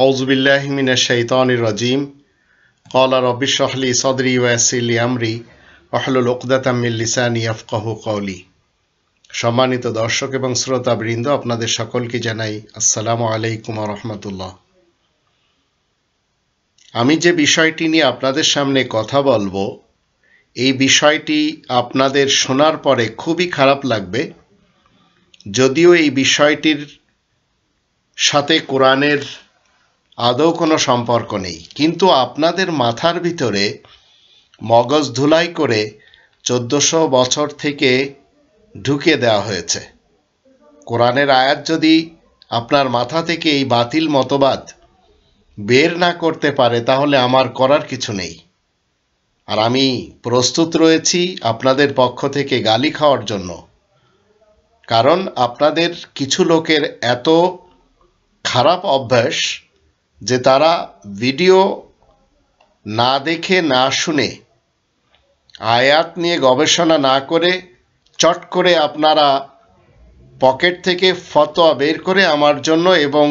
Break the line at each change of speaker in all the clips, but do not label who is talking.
আউযু বিল্লাহি মিনাশ শাইতানির রাজিম। ক্বালা রাব্বি ইশরাহ লি সাদরি ওয়া ইয়াসসির লি আমরি ওয়াহলুল উকদাতাম মিন লিসানি ইয়াফকাহু কওলি। সম্মানিত দর্শক এবং শ্রোতাবৃন্দ, আপনাদের সকলকে জানাই আসসালামু আলাইকুম ওয়া রাহমাতুল্লাহ। আমি যে বিষয়টি নিয়ে আপনাদের সামনে কথা বলবো, এই বিষয়টি আপনাদের শোনার পরে খুবই খারাপ লাগবে, যদিও এই বিষয়টির সাথে কোরআনের আদৌ কোনো সম্পর্ক নেই, কিন্তু আপনাদের মাথার ভিতরে মগজ ধুলাই করে 1400 বছর থেকে ঢুকিয়ে দেওয়া হয়েছে। কোরআনের আয়াত যদি আপনার মাথা থেকে এই বাতিল মতবাদ বের না করতে পারে, তাহলে আমার করার কিছু নেই। আর আমি প্রস্তুত রয়েছি আপনাদের পক্ষ থেকে গালি খাওয়ার জন্য, কারণ আপনাদের কিছু লোকের এত খারাপ অভ্যাস যে তারা ভিডিও না দেখে না শুনে, আয়াত নিয়ে গবেষণা না করে চট করে আপনারা পকেট থেকে ফতোয়া বের করে আমার জন্য এবং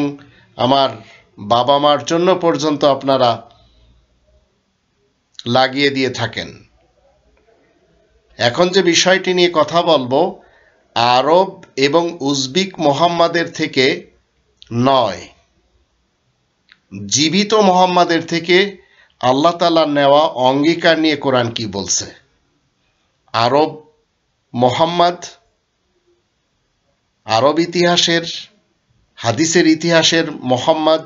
আমার বাবা মার জন্য পর্যন্ত আপনারা লাগিয়ে দিয়ে থাকেন। এখন যে বিষয়টি নিয়ে কথা বলবো, আরব এবং উজবেক মুহাম্মাদের থেকে নয়, জীবিত মুহাম্মাদের থেকে আল্লাহ তাআলার নেওয়া অঙ্গীকার নিয়ে কোরআন কি বলছে। আরব মুহাম্মদ, আরব ইতিহাসের, হাদিসের ইতিহাসের মুহাম্মদ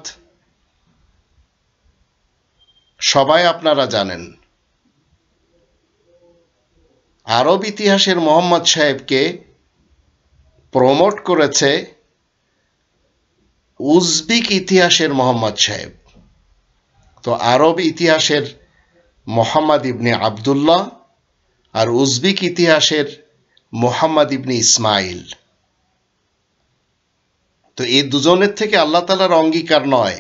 সবাই আপনারা জানেন। আরব ইতিহাসের মুহাম্মদ সাহেবকে প্রমোট করেছে উজবেক ইতিহাসের মুহাম্মদ সাহেব। তো আরব ইতিহাসের মুহাম্মদ ইবনে আব্দুল্লাহ আর উজবেক ইতিহাসের মুহাম্মদ ইবনে ইসমাইল। তো এই দুজনের থেকে আল্লাহ তাআলার অঙ্গীকার নয়,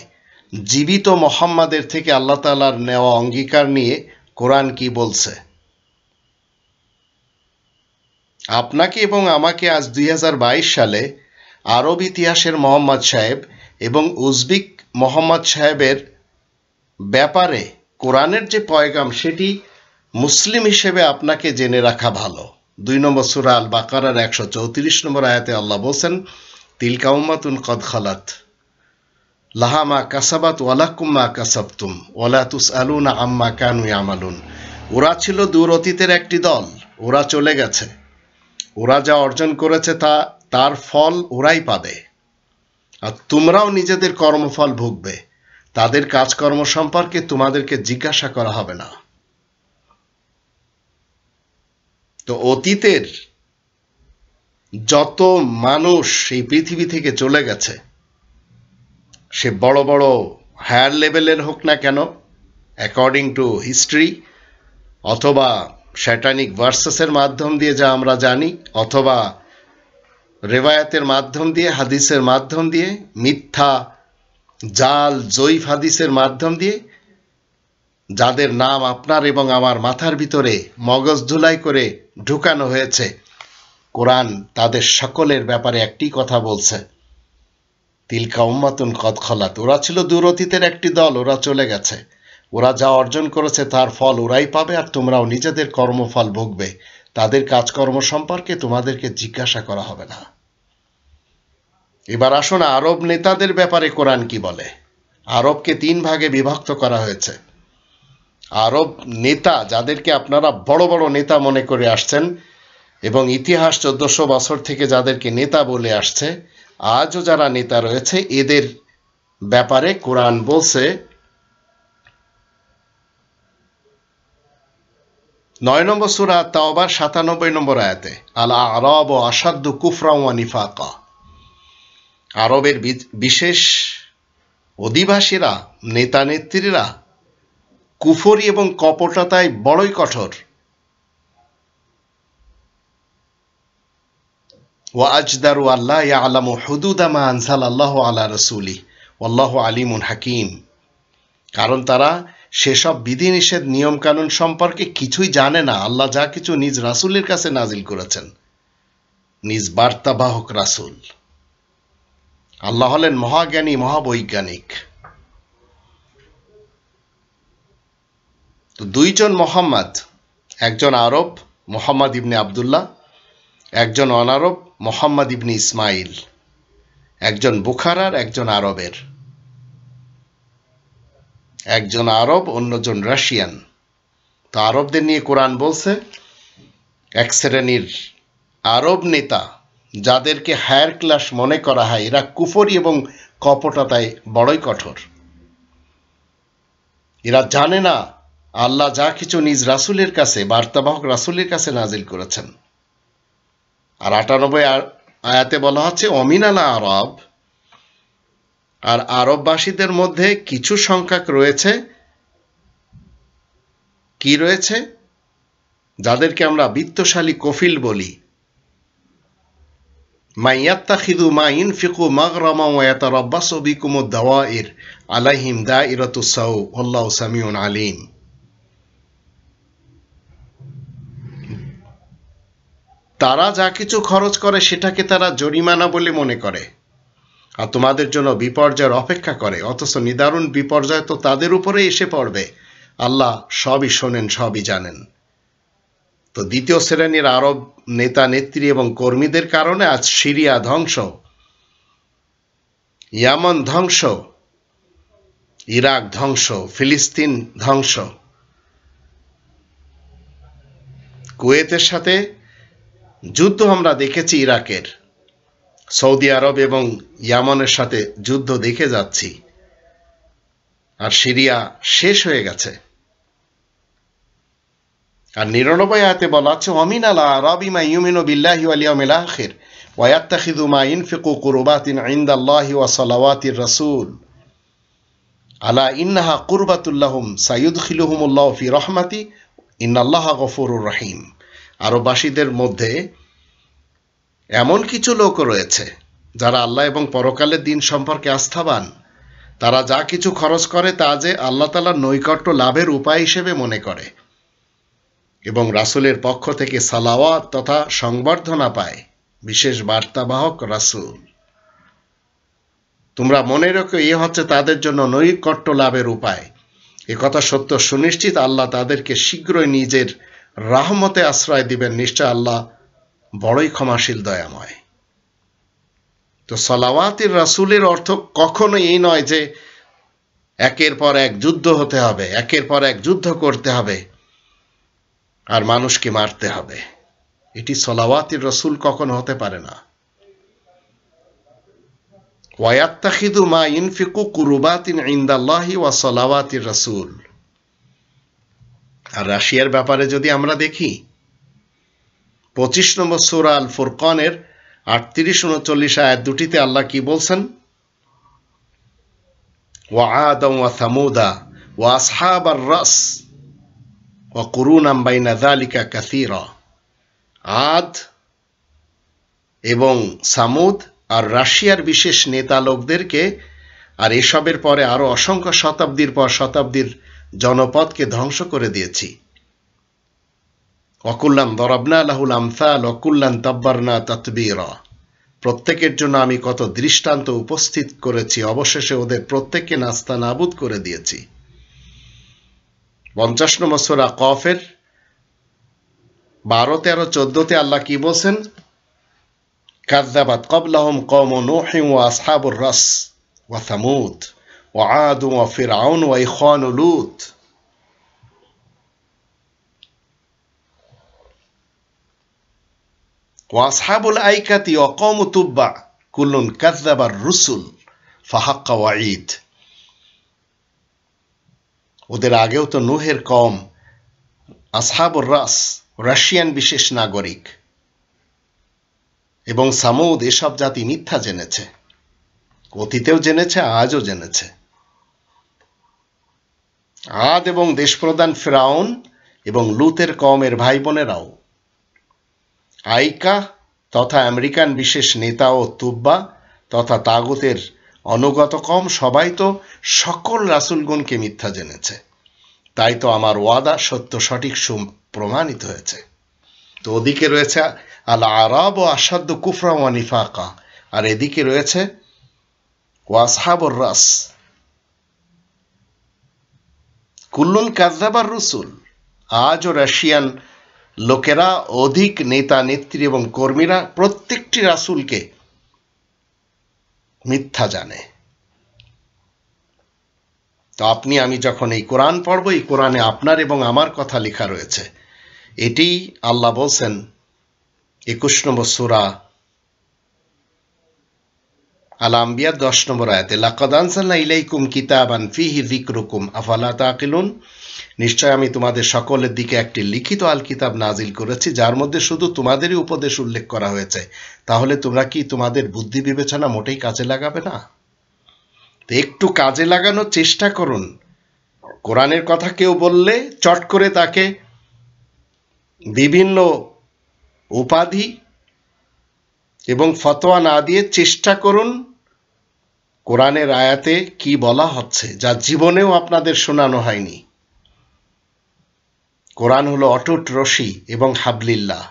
জীবিত মুহাম্মাদের থেকে আল্লাহ তাআলার নেওয়া অঙ্গীকার নিয়ে কোরআন কি বলছে। আপনাকে এবং আমাকে আজ 2022 সালে আরব ইতিহাসের মুহাম্মদ সাহেব এবং উজবেক মুহাম্মদ সাহেবের ব্যাপারে কোরআনের যে পয়গাম, সেটি মুসলিম হিসেবে আপনাকে জেনে রাখা ভালো। 2 নম্বর সূরা আল বাকারার 134 নম্বর আয়াতে আল্লাহ বলেন, তিলকা উম্মাতুন কদ খালাত লাহা মা কাসাবাত ওয়া লাকুম মা কাসাবতুম ওয়া লা তুসআলুনা আম্মা কানু ইয়ামালুন। ওরা ছিল দূর অতীতের একটি দল, ওরা চলে গেছে, ওরা যা অর্জন করেছে তার ফল ওরাই পাবে, আর তোমরাও নিজেদের কর্মফল ভুগবে। তাদের কাজকর্ম সম্পর্কে তোমাদেরকে জিজ্ঞাসা করা হবে না। তো অতীতের যত মানুষ এই পৃথিবী থেকে চলে গেছে, সে বড় বড় হায়ার লেভেলের হোক না কেন, অ্যাকর্ডিং টু হিস্ট্রি, অথবা শয়তানিক ভার্সেসের মাধ্যম দিয়ে যা আমরা জানি, অথবা রেওয়ায়াতের মাধ্যম দিয়ে, হাদিসের মাধ্যম দিয়ে, মিথ্যা জাল জয়ীফ হাদিসের মাধ্যম দিয়ে, যাদের নাম আপনার এবং আমার মাথার ভিতরে মগজ ধুলাই করে ঢুকানো হয়েছে, কোরআন তাদের সকলের ব্যাপারে একটি কথা বলছে, তিলকা উম্মাতুন কদ খালাত। ওরা ছিল দূর অতীতের একটি দল, ওরা চলে গেছে, ওরা যা অর্জন করেছে তার ফল ওরাই পাবে, আর তোমরাও নিজেদের কর্মফল ভোগবে। তাদের কাজকর্ম সম্পর্কে তোমাদেরকে জিজ্ঞাসা করা হবে না। এবার আসুন আরব নেতাদের ব্যাপারে কোরআন কি বলে। আরবকে 3 ভাগে বিভক্ত করা হয়েছে। আরব নেতা, যাদেরকে আপনারা বড় বড় নেতা মনে করে আসছেন এবং ইতিহাস 1400 বছর থেকে যাদেরকে নেতা বলে আসছে, আজও যারা নেতা রয়েছে, এদের ব্যাপারে কোরআন বলছে 9 নম্বর সূরা তাওবার 97 নম্বর আয়াতে, আল আরাবু আশাদ্দু কুফরা ওয়া নিফাকা। আরবের বিশেষ অধিবাসীরা, নেতা নেত্রীরা কুফরি এবং কপটতায় বড়ই কঠোর। ওয়া আজদারু আল্লাহ ইয়ালামু হুদুদা মা আনজালাল্লাহু আলা রাসূলিহি ওয়াল্লাহু আলিমুন হাকীম। কারণ তারা সেসব বিধিনিষেধ নিয়মকানুন সম্পর্কে কিছুই জানে না। আল্লাহ যা কিছু নিজ রাসূলের কাছে নাজিল করেছেন, নিজ বার্তাবাহক রাসূল। আল্লাহ হলেন মহাজ্ঞানী, মহাবৈজ্ঞানিক। তো দুইজন মোহাম্মদ, একজন আরব মোহাম্মদ ইবনে আবদুল্লাহ, একজন অনারব মোহাম্মদ ইবনে ইসমাইল, একজন বুখারার, একজন আরবের, একজন আরব অন্যজন রাশিয়ান। তো আরবদের নিয়ে কোরআন বলছে এক শ্রেণীর আরব নেতা যাদেরকে হায়ার ক্লাস মনে করা হয়, এরা কুফরি এবং কপটতায় বড়ই কঠোর। এরা জানে না আল্লাহ যা কিছু নিজ রাসূলের কাছে, বার্তাবাহক রাসূলের কাছে নাজিল করেছেন। আর ৯৮ আয়াতে বলা হচ্ছে অমিনাল আরব, আর আরববাসীদের মধ্যে কিছু সংখ্যক রয়েছে, কি রয়েছে, যাদেরকে আমরা বিত্তশালী কফিল বলি। মাইয়াত্তাখিযু মা ইনফিকু মাগরামা ওয়া ইয়াতারাব্বাসু বিকুমুদ দাওয়াইর আলাইহিম দাইরাতুস সাউ আল্লাহু সামিউন আলিম। তারা যা কিছু খরচ করে সেটাকে তারা জরিমানা বলে মনে করে, আর তোমাদের জন্য বিপর্যয়ের অপেক্ষা করে, অথচ নিদারুণ বিপর্যয় তো তাদের উপরে এসে পড়বে। আল্লাহ সবই শোনেন, সবই জানেন। তো দ্বিতীয় শ্রেণীর আরব নেতা নেত্রী এবং কর্মীদের কারণে আজ সিরিয়া ধ্বংস, ইয়ামান ধ্বংস, ইরাক ধ্বংস, ফিলিস্তিন ধ্বংস। কুয়েতের সাথে যুদ্ধ আমরা দেখেছি ইরাকের, সৌদি আরব এবং ইয়ামানের সাথে যুদ্ধ দেখে যাচ্ছি, আর সিরিয়া শেষ হয়ে গেছে। আর ৯৯ আয়াতে বলা আছে ওয়ামিনাল আরাবি মা ইউমিনু বিল্লাহি ওয়াল ইয়াউমিল আখির ওয়া ইয়াত্তাখিযু মা ইনফিকু কুরবাতিন ইনদাল্লাহি ওয়া সালাওয়াতির রাসূল আলা ইন্নাহা কুরবাতুল লাহুম সায়ুদখিলুহুমুল্লাহু ফি রাহমাতি ইন্নাল্লাহা গফুরুর রহিম। আরববাসীদের মধ্যে এমন কিছু লোক রয়েছে যারা আল্লাহ এবং পরকালের দিন সম্পর্কে আস্থাবান। তারা যা কিছু খরচ করে তা যে আল্লাহ তাআলার নৈকট্য লাভের উপায় হিসেবে মনে করে এবং রাসূলের পক্ষ থেকে সালাওয়াত তথা সংবর্ধনা পায় বিশেষ বার্তাবাহক রাসূল। তোমরা মনে রেখো, এ হচ্ছে তাদের জন্য নৈকট্য লাভের উপায়। এ কথা সত্য সুনিশ্চিত, আল্লাহ তাদেরকে শীঘ্রই নিজের রাহমতে আশ্রয় দিবেন। নিশ্চয় আল্লাহ বড়ই ক্ষমাশীল, দয়াময়। তো সালাওয়াতির রাসূলের অর্থ কখনো এই নয় যে একের পর এক যুদ্ধ হতে হবে, একের পর এক যুদ্ধ করতে হবে আর মানুষকে মারতে হবে। এটি সালাওয়াতির রাসূল কখনো হতে পারে না। ওয়া ইয়াত্তাখিযু মা ইনফিকু কুরবাতিন ইনদাল্লাহি ওয়া সালাওয়াতির রাসূল। আর রাশিয়ার ব্যাপারে যদি আমরা দেখি, 25 নম্বর সূরা আল ফুরকানের 38-39 আয়াত দুটিতে আল্লাহ কি বলছেন? ওয়া আদা ওয়া সামুদা ওয়া আসহাবার রাস ওয়া কুরুনাম বাইনা যালিকা কাসীরা। আদ এবং সামুদ আর রাশিয়ার বিশেষ নেতা লোকদেরকে আর এসবের পরে আরো অসংখ্য শতাব্দীর পর শতাব্দীর জনপদকে ধ্বংস করে দিয়েছি। ওয়াকুল্লান দরাবনা লাহুল আমসাল ওয়াকুল্লান তাব্বারনা তাতবীরা। প্রত্যেকের জন্য আমি কত দৃষ্টান্ত উপস্থিত করেছি, অবশেষে ওদের প্রত্যেককে নাস্তানাবুদ করে দিয়েছি। 50 নম্বর সূরা কফের 12, 13, 14তে আল্লাহ কি বলছেন? কাযযাবাত ক্বাবলাহুম কওমু নূহিন ওয়া আসহাবুর রাস ওয়া সামুদ ওয়া আদ ওয়া ফিরআউন ওয়া ইখওয়ানু লূত। ওয়া আসহাবুল আইকাতি ওয়া কওমু তুব্বা কুল্লুন কাযযাবার রুসুল ফাহাক্কা ওয়াঈদ। ওদের আগেও তো নূহের কওম, আসহাবুর রাস রাশিয়ান বিশেষ নাগরিক এবং সামুদ এসব জাতি মিথ্যা জেনেছে, অতীতেও জেনেছে, আজও জেনেছে। আদ এবং দেশপ্রধান ফিরআউন এবং লূতের কওমের ভাই বোনেরাও, আইকা তথা আমেরিকান বিশেষ নেতা ও তুব্বা তথা তাগুতের অনুগত কওম সবাই তো সকল রাসূলগণকে মিথ্যা জেনেছে। তাই তো আমার ওয়াদা সত্য সঠিক প্রমাণিত হয়েছে। তো ওদিকে রয়েছে আল আরাব ও আসাদ্দু কুফরা ওয়া নিফাকা, আর এদিকে রয়েছে ওয়া আসহাবুর রাস কুল্লুন কাযযাবার রুসুল। আজও রাশিয়ান লোকেরা, অধিক নেতা নেত্রী এবং কর্মীরা প্রত্যেকটি রাসূলকে মিথ্যা জানে। তো আপনি আমি যখন এই কোরআন পড়ব, এই কোরআনে আপনার এবং আমার কথা লেখা রয়েছে। এটি আল্লাহ বলছেন 21 নম্বর সূরা আল আম্বিয়া 10 নম্বর আয়াতে, লাকাদ আনজালনা ইলাইকুম কিতাবান ফীহি যিকরুকুম আফালা তাকিলুন। নিশ্চয় আমি তোমাদের সকলের দিকে একটি লিখিত আল কিতাব নাজিল করেছি, যার মধ্যে শুধু তোমাদেরই উপদেশ উল্লেখ করা হয়েছে। তাহলে তোমরা কি তোমাদের বুদ্ধি বিবেচনা মোটেই কাজে লাগাবে না? তো একটু কাজে লাগানোর চেষ্টা করুন। কোরআনের কথা কেউ বললে চট করে তাকে বিভিন্ন উপাধি এবং ফতোয়া না দিয়ে চেষ্টা করুন কোরআনের আয়াতে কি বলা হচ্ছে, যা জীবনেও আপনাদের শোনানো হয়নি। কোরআন হলো অটুট রশি এবং হাবলিল্লাহ।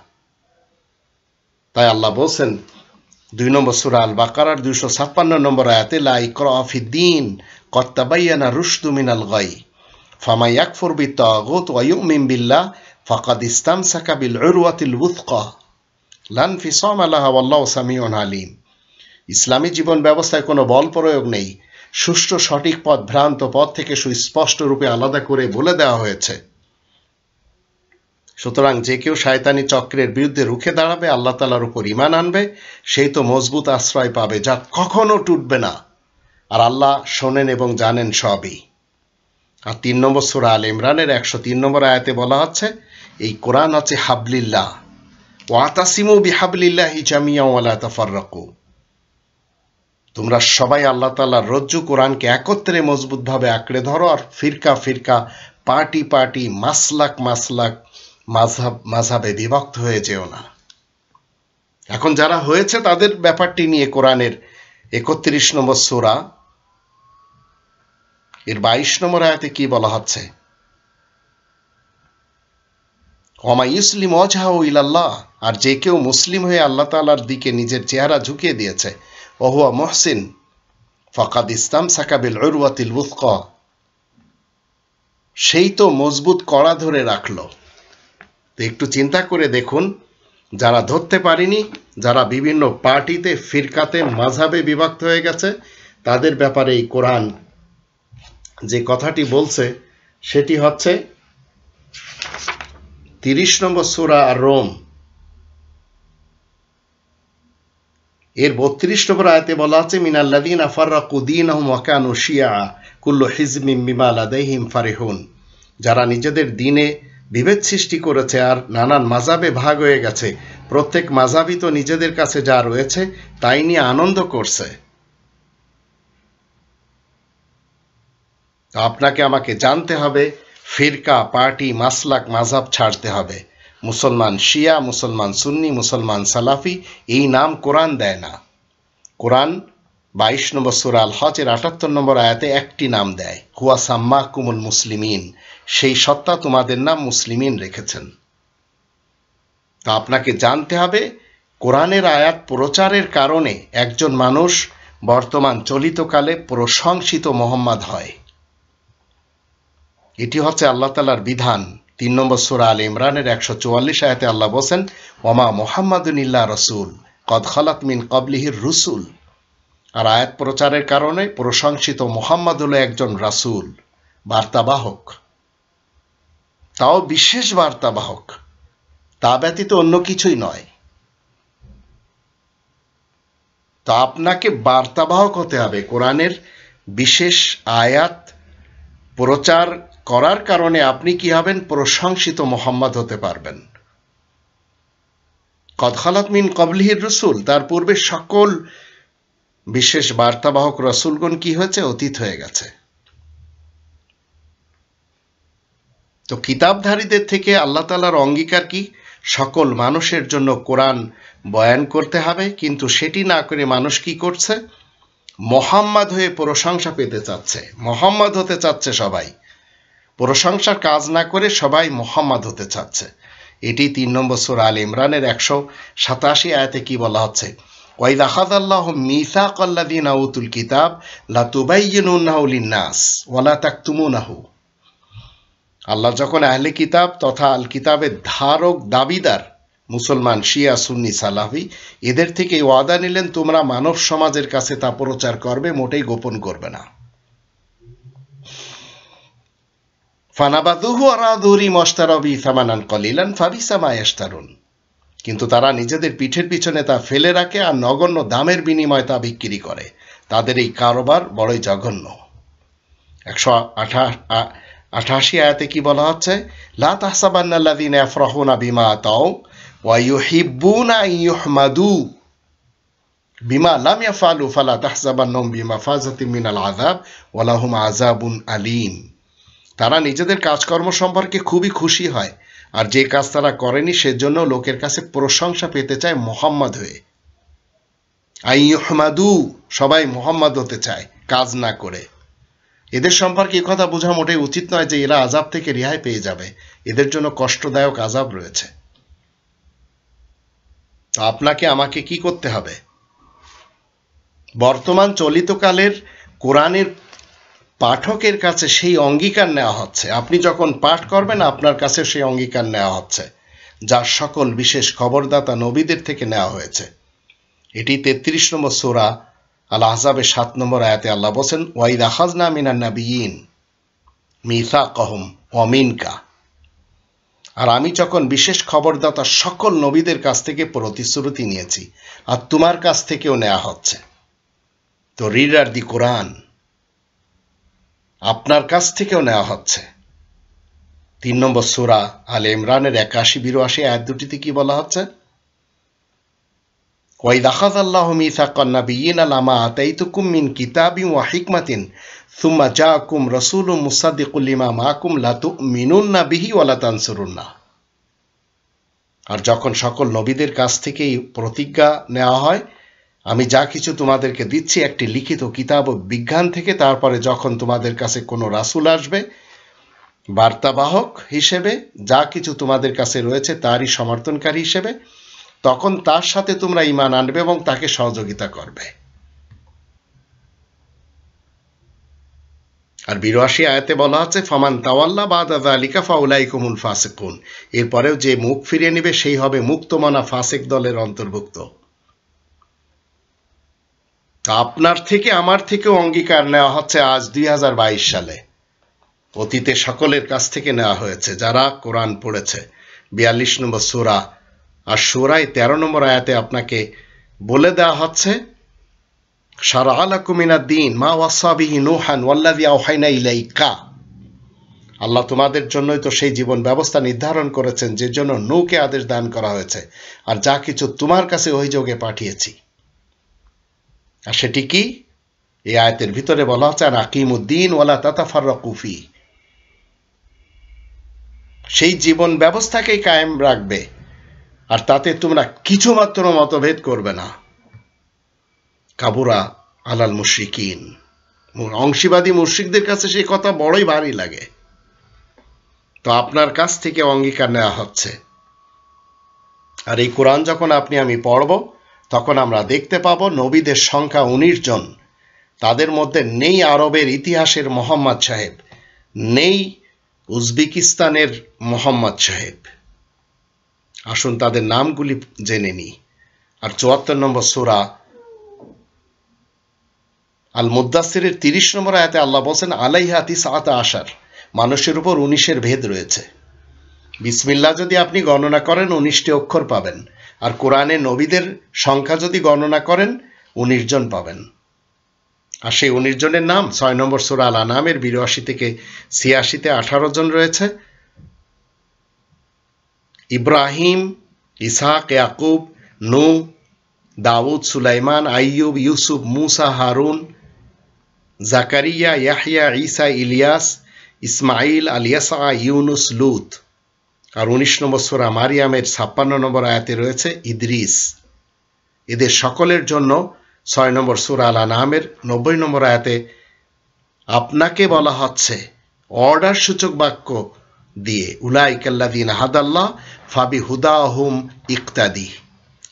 তাই আল্লাহ বলছেন 2 নম্বর সূরা আল বাকারার 256 নম্বর আয়াতে, লা ইকরাহা ফিদ্দীন ক্বাদ তাবায়্যানা রুশদু মিনাল গাই ফামান ইয়াকফুর বিত-তাগুত ওয়া ইউমিন বিল্লাহ ফাকাদ ইসতামসাকা বিল উরওয়াতিল ওয়াথকা লা ইনফিসামা লাহা ওয়াল্লাহু সামিউন আলিম। ইসলামী জীবন ব্যবস্থায় কোনো বল প্রয়োগ নেই। সুষ্ঠু সঠিক পথ ভ্রান্ত পথ থেকে সুস্পষ্ট রূপে আলাদা করে বলে দেওয়া হয়েছে। সুতরাং যে কেউ শয়তানি চক্রের বিরুদ্ধে রুখে দাঁড়াবে, আল্লাহ তাআলার উপর ঈমান আনবে, সেই তো মজবুত আশ্রয় পাবে, যা কখনো টুটবে না। আর আল্লাহ শোনেন এবং জানেন সবই। আর 3 নম্বর সূরা আল ইমরানের 103 নম্বর আয়াতে বলা হচ্ছে, এই কোরআন হচ্ছে হাবলিল্লাহ, ওয়াতাসিমু বিহাবলিল্লাহি জামিআন ওয়া লা তাফাররাকু। তোমরা সবাই আল্লাহ তাআলার রজ্জু কোরআনকে একত্রে মজবুতভাবে আঁকড়ে ধরো, আর ফিরকা ফিরকা, পার্টি পার্টি, মাসলাক মাসলাক, মাযহাবে বিভক্ত হয়ে যেও না। এখন যারা হয়েছে তাদের ব্যাপারটি নিয়ে কোরআনের 31 নম্বর সূরা এর 22 নম্বর আয়াতে কি বলা হচ্ছে, ওমা ইউসলিম ওয়াজহাহু ইলাল্লাহ, আর যে কেউ মুসলিম হয়ে আল্লাহ তাআলার দিকে নিজের চেহারা ঝুঁকিয়ে দিয়েছে, ওয়া হুয়া মুহসিন ফাকাদ ইসতামসাকা বিল উরওয়াতিল ওয়াথকা, সেই তো মজবুত কড়া ধরে রাখলো। তো একটু চিন্তা করে দেখুন, যারা ধরতে পারেনি, যারা বিভিন্ন পার্টিতে ফিরকাতে মাযহাবে বিভক্ত হয়ে গেছে, তাদের ব্যাপারে এই কোরআন যে কথাটি বলছে সেটি হচ্ছে 30 নম্বর সূরা আর রোম এর 32 নম্বর আয়াতে বলা আছে, মিনাল্লাযীনা ফাররাকু দীনাহুম ওয়া কানু শিয়া কুল্লু হিজবিম বিমা লাদাইহিম ফারিহুন। যারা নিজেদের দ্বীনে বিভেদ সৃষ্টি করেছে আর নানান মাযহাবে ভাগ হয়ে গেছে, প্রত্যেক মাযহাবই তো নিজেদের কাছে যা রয়েছে তাই নিয়ে আনন্দ করছে। আপনাকে আমাকে জানতে হবে, ফিরকা পার্টি মাসলাক মাযহাব ছাড়তে হবে। মুসলমান শিয়া, মুসলমান সুন্নি, মুসলমান সালাফি এই নাম কোরআন দেয় না। কোরআন 22 নম্বর সূরা আল হজের 78 নম্বর আয়াতে একটি নাম দেয়, হুয়া সাম্মাকুমুল মুসলিমিন, সেই সত্তা তোমাদের নাম মুসলিমিন রেখেছেন। তা আপনাকে জানতে হবে, কোরআনের আয়াত প্রচারের কারণে একজন মানুষ বর্তমান চলিতকালে প্রশংসিত মুহাম্মদ হয়। এটি হচ্ছে আল্লাহ তাআলার বিধান। 3 নম্বর সূরা আল ইমরানের 144 আয়াতে আল্লাহ বলেন, ওমা মুহাম্মাদুন ইল্লা রাসূল কদ খালাত মিন ক্বাবলিহির রুসুল। আর আয়াত প্রচারের কারণে প্রশংসিত মুহাম্মদ হলো একজন রাসূল, বার্তাবাহক, তাও বিশেষ বার্তাবাহক, তা ব্যতীত অন্য কিছুই নয়। তা আপনাকে বার্তাবাহক হতে হবে। কোরআনের বিশেষ আয়াত প্রচার করার কারণে আপনি কি হবেন? প্রশংসিত মুহাম্মদ হতে পারবেন। কদ খালাত মিন ক্বাবলিহির রুসুল, তার পূর্বে সকল বিশেষ বার্তাবাহক রাসূলগণ কি হয়েছে? অতীত হয়ে গেছে। তো কিতাবধারীদের থেকে আল্লাহ তাআলার অঙ্গীকার কি? সকল মানুষের জন্য কোরআন বয়ান করতে হবে, কিন্তু সেটি না করে মানুষ কি করছে? মুহাম্মদ হয়ে প্রশংসা পেতে চাচ্ছে, মুহাম্মদ হতে চাচ্ছে সবাই, প্রশংসার কাজ না করে সবাই মুহাম্মদ হতে চাচ্ছে। এটি 3 নম্বর সূরা আল ইমরানের 187 আয়াতে কি বলা হচ্ছে, ওয়াইদ আখাযাল্লাহু মিসাকাল্লাযীনা উতুল কিতাব লাতুবাইয়িনুনাহু লিন-নাস ওয়া লা তাকতুমুনাহু। আল্লাহ যখন আহলে কিতাব তথা আল কিতাবের ধারক দাবিদার মুসলমান, শিয়া, সুন্নি, সালাফি এদের থেকে ওয়াদা নিলেন তোমরা মানব সমাজের কাছে তা প্রচার করবে, মোটেই গোপন করবে না। ফানাবাদুহু আরাদুরি মশতারাবি সামানান কলিলান ফাবিসা মা ইয়াশতারুন। কিন্তু তারা নিজেদের পিঠের পিছনে তা ফেলে রাখে আর নগণ্য দামের বিনিময়ে তা বিক্রি করে। তাদের এই কারবার বড়ই জঘন্য। 188 আয়াতে কি বলা হচ্ছে? লা তাহসাবান্নাল্লাযীনা ইয়াফরাহুনা বিমা আতাউ ওয়া ইউহিব্বুনা আন ইউহমাদু বিমা লাম ইয়াফআলু ফালা তাহসাবান্নাহুম বিমাফাযাতিন মিনাল আযাব ওয়া লাহুম আযাবুন আলীম। তারা নিজেদের কাজকর্ম সম্পর্কে খুবই খুশি হয়, আর যে কাজ তারা করেনি সেজন্য লোকের কাছে প্রশংসা পেতে চায় মোহাম্মদ হয়ে। আন ইউহমাদু, সবাই মোহাম্মদ হতে চায় কাজ না করে। এদের সম্পর্কে এই কথা বোঝা মোটেই উচিত নয় যে এরা আযাব থেকে রেহাই পেয়ে যাবে। এদের জন্য কষ্টদায়ক আযাব রয়েছে। তো আপনাকে আমাকে কি করতে হবে? বর্তমান চলিতকালের কোরআনের পাঠকের কাছে সেই অঙ্গীকার নেওয়া হচ্ছে। আপনি যখন পাঠ করবেন আপনার কাছে সেই অঙ্গীকার নেওয়া হচ্ছে, যা সকল বিশেষ খবরদাতা নবীদের থেকে নেওয়া হয়েছে। এটি 33 নম্বর সূরা আল আহজাবের 7 নম্বর আয়াতে আল্লাহ বলেন, ওয়াইদ আখাযনা মিনান নাবিয়িন মিসাকাহুম ওয়া মিনকা। আর আমি যখন বিশেষ খবরদাতা সকল নবীদের কাছ থেকে প্রতিশ্রুতি নিয়েছি, আর তোমার কাছ থেকেও নেওয়া হচ্ছে। তো রিডার দি কোরআন, আপনার কাছ থেকেও নেওয়া হচ্ছে। 3 নম্বর সূরা আলে ইমরানের 81-82 আয়াত দুটিতে কি বলা হচ্ছে? ওয়াইদ আখাযাল্লাহু মিসাকান নাবিয়িনা লামা আতাইতুকুম মিন কিতাবিন ওয়া হিকমাতিন সুম্মা জাআকুম রাসূলুম মুসাদ্দিকুল লিমা মাআকুম লা তু'মিনুন্না বিহি ওয়া লা তানসুরুন্না। আর যখন সকল নবীদের কাছ থেকেই প্রতিজ্ঞা নেওয়া হয়, আমি যা কিছু তোমাদেরকে দিচ্ছি একটি লিখিত কিতাব ও বিজ্ঞান থেকে, তারপরে যখন তোমাদের কাছে কোনো রাসূল আসবে বার্তাবাহক হিসেবে, যা কিছু তোমাদের কাছে রয়েছে তারই সমর্থনকারী হিসেবে, তখন তার সাথে তোমরা ঈমান আনবে এবং তাকে সহযোগিতা করবে। আর 82 আয়াতে বলা আছে, ফামান তাওয়াল্লা বাদা যালিকা ফাউলাইকুমুল ফাসিকুন। এরপরেও যে মুখ ফিরিয়ে নেবে সেই হবে মুক্তমনা ফাসিক দলের অন্তর্ভুক্ত। আপনার থেকে আমার থেকেও অঙ্গীকার নেওয়া হচ্ছে আজ 2022 সালে। অতীতে সকলের কাছ থেকে নেওয়া হয়েছে যারা কোরআন পড়েছে। 42 নম্বর সূরা আর সূরায় 13 নম্বর আয়াতে আপনাকে বলে দেওয়া হচ্ছে, শারআ লাকুম মিনাদ-দীন মা ওয়াসা বিহি নূহান ওয়াল্লাযী আওহাইনা ইলাইকা। আল্লাহ তোমাদের জন্যই তো সেই জীবন ব্যবস্থা নির্ধারণ করেছেন যে জন্য নূহকে আদেশ দান করা হয়েছে, আর যা কিছু তোমার কাছে অভিযোগে পাঠিয়েছি। আর সেটি কি? এই আয়াতের ভিতরে বলা হচ্ছে, আকিমুদ্দিন ওয়ালা তাতাফাররাকু ফি। সেই জীবন ব্যবস্থাকেই কায়েম রাখবে, আর তাতে তোমরা কিছুমাত্র মতভেদ করবে না। কাবুরা আলাল মুশরিকিন, অংশীবাদী মুশরিকদের কাছে সেই কথা বড়ই ভারী লাগে। তো আপনার কাছ থেকে অঙ্গীকার নেওয়া হচ্ছে। আর এই কোরআন যখন আপনি আমি পড়ব, তখন আমরা দেখতে পাবো নবীদের সংখ্যা 19 জন। তাদের মধ্যে নেই আরবের ইতিহাসের মোহাম্মদ সাহেব, নেই উজবেকিস্তানের মোহাম্মদ সাহেব। আসুন তাদের নামগুলি জেনে নিই। আর 74 নম্বর সূরা আল মুদ্দাসসিরের 30 নম্বর আয়াতে আল্লাহ বলেন, আলাইহা তিসআতা আশার। মানুষের উপর 19-এর ভেদ রয়েছে। বিসমিল্লাহ যদি আপনি গণনা করেন 19টি অক্ষর পাবেন, আর কোরআনে নবীদের সংখ্যা যদি গণনা করেন 19 জন পাবেন। আর সেই 19 জনের নাম 6 নম্বর সূরা আল আনামের 82 থেকে 86-তে 18 জন রয়েছে। ইব্রাহিম, ইসহাক, ইয়াকুব, নূহ, দাউদ, সুলাইমান, আইয়ুব, ইউসুফ, মুসা, হারুন, জাকারিয়া, ইয়াহইয়া, ঈসা, ইলিয়াস, ইসমাইল, আলিয়াসা, ইউনুস, লূত। আর 19 নম্বর সূরা মারিয়ামের 56 নম্বর আয়াতে রয়েছে ইদ্রিস। এদের সকলের জন্য 6 নম্বর সূরা আল আনআমের 90 নম্বর আয়াতে আপনাকে বলা হচ্ছে অর্ডার সূচক বাক্য দিয়ে, উলাইকাল্লাযীনা হাদাল্লাহ ফাবিহুদাহুম ইক্তাদি।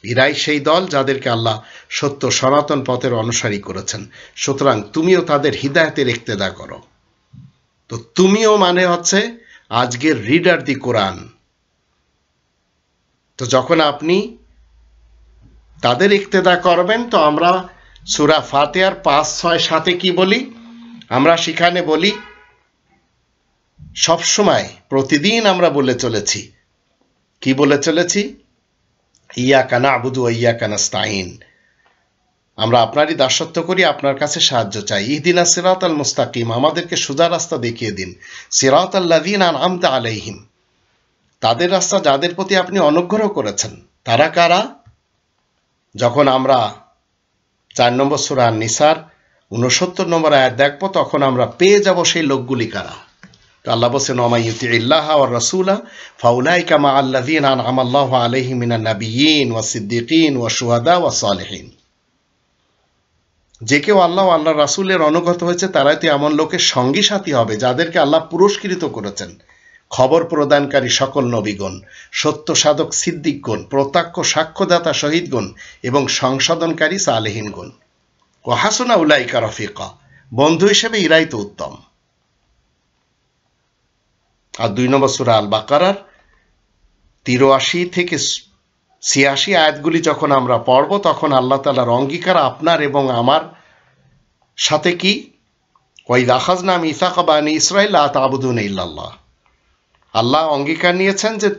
এরাই সেই দল যাদেরকে আল্লাহ সত্য সনাতন পথের অনুসারী করেছেন, সুতরাং তুমিও তাদের হিদায়াতের ইক্তেদা করো। তো তুমিও মানে হচ্ছে আজকের রিডার দি কোরআন। তো যখন আপনি তাদের ইক্তেদা করবেন, তো আমরা সূরা ফাতিহার 5, 6, 7 কি বলি? আমরা সেখানে বলি, সবসময় প্রতিদিন আমরা বলে চলেছি, কি বলে চলেছি? ইয়াকা না'বুদু ওয়া ইয়াকা নাস্তাঈন। আমরা আপনারই দাসত্ব করি, আপনার কাছে সাহায্য চাই। ইহদিনাস সিরাতাল মুস্তাকিম, আমাদেরকে সোজা রাস্তা দেখিয়ে দিন। সিরাতাল লাযীনা আন'আমতা আলাইহিম, তাদের রাস্তা যাদের প্রতি আপনি অনুগ্রহ করেছেন। তারা কারা? যখন আমরা 4 নম্বর সূরা আন-নিসার 69 নম্বর আয়াত দেখব, তখন আমরা পেয়ে যাব সেই লোকগুলি কারা। তো আল্লাহ বলেন, ওয়া মাইয়ুতিইল্লাহা ওয়ার রাসূলা ফাউলাইকা মা'আল্লাযীনা আন'আমা আল্লাহু আলাইহিম মিনান নাবিয়্যিন ওয়াস সিদ্দীকিন ওয়াশ শুহাদা ওয়াস সালিহিন। যে কেউ আল্লাহ ও আল্লাহর রাসূলের অনুগত হয়েছে, তারাই তো এমন লোকের সঙ্গী সাথী হবে যাদেরকে আল্লাহ পুরস্কৃত করেছেন। খবর প্রদানকারী সকল নবীগণ, সত্য সাধক সিদ্দিকগণ, প্রত্যক্ষ সাক্ষ্যদাতা শহীদগণ এবং সংশোধনকারী সালেহিনগণ। ওয়া হাসুনা উলাইকা রফিকা, বন্ধু হিসেবে ইরাই তো উত্তম। আর 2 নম্বর সূরা আল বাকারার 83 থেকে 86 আয়াতগুলি যখন আমরা পড়ব, তখন আল্লাহ তাআলার অঙ্গীকার আপনার এবং আমার সাথে কি? ওয়াইদ আখাযনা মিসাকা বানি ইসরাঈল লা তা'বুদুনা ইল্লাল্লাহ। আল্লাহ অঙ্গীকার নিয়েছেন যে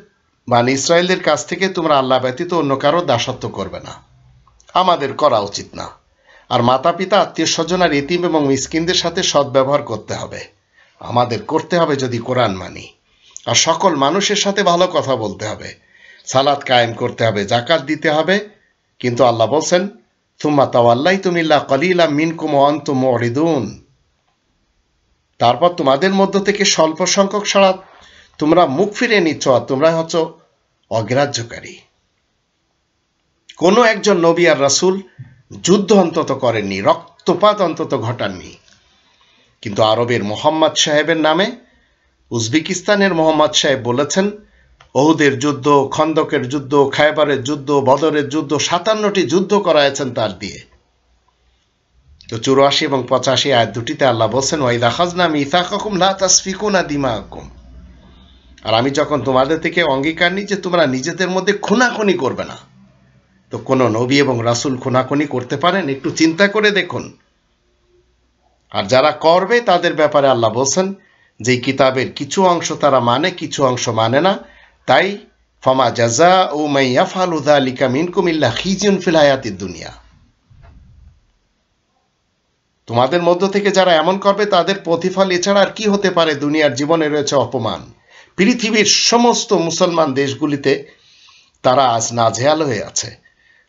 বানি ইসরায়েলদের কাছ থেকে তোমরা আল্লাহ ব্যতীত অন্য কারো দাসত্ব করবে না। আমাদের করা উচিত না। আর মাতা পিতা, আত্মীয় স্বজন আর ইতিম এবং মিসকিনদের সাথে সদ্ব্যবহার করতে হবে। আমাদের করতে হবে যদি কোরআন মানি। আর সকল মানুষের সাথে ভালো কথা বলতে হবে, সালাত কায়েম করতে হবে, যাকাত দিতে হবে। কিন্তু আল্লাহ বলছেন, সুম্মা তাওয়াল্লাইতুম ইল্লা কালিলাম মিনকুম ওয়া আনতুম মুরিদুন। তারপর তোমাদের মধ্য থেকে স্বল্প সংখ্যক ছাড়া তোমরা মুখ ফিরিয়ে নিচ্ছ, আর তোমরা হচ্ছ অগ্রাহ্যকারী। কোনো একজন নবী আর রাসূল যুদ্ধ অন্তত করেননি, রক্তপাত অন্তত ঘটাননি। কিন্তু আরবের মোহাম্মদ সাহেবের নামে উজবেকিস্তানের মোহাম্মদ সাহেব বলেছেন, ওহুদের যুদ্ধ, খন্দকের যুদ্ধ, খায়বারের যুদ্ধ, বদরের যুদ্ধ, 57টি যুদ্ধ করাইছেন তার দিয়ে। তো 84 এবং 85 আয়াত দুটিতে আল্লাহ বলছেন, ওয়াইদ আখাযনা মিসাকাকুম লা তাসফিকুনা দিমাআকুম। আর আমি যখন তোমাদের থেকে অঙ্গীকার নিই যে তোমরা নিজেদের মধ্যে খুনাখুনি করবে না। তো কোনো নবী এবং রাসূল খুনাখুনি করতে পারেন? একটু চিন্তা করে দেখুন। আর যারা করবে তাদের ব্যাপারে আল্লাহ বলছেন যে কিতাবের কিছু অংশ তারা মানে, কিছু অংশ মানে না। তাই ফামা জাযাউ মান ইয়াফআলু যালিকা মিনকুম ইল্লা খিজিউন ফিল হায়াতিদ দুনিয়া। তোমাদের মধ্য থেকে যারা এমন করবে তাদের প্রতিফল এছাড়া আর কি হতে পারে? দুনিয়ার জীবনে রয়েছে অপমান। পৃথিবীর সমস্ত মুসলমান দেশগুলিতে তারা আজ নাজেহাল হয়ে আছে,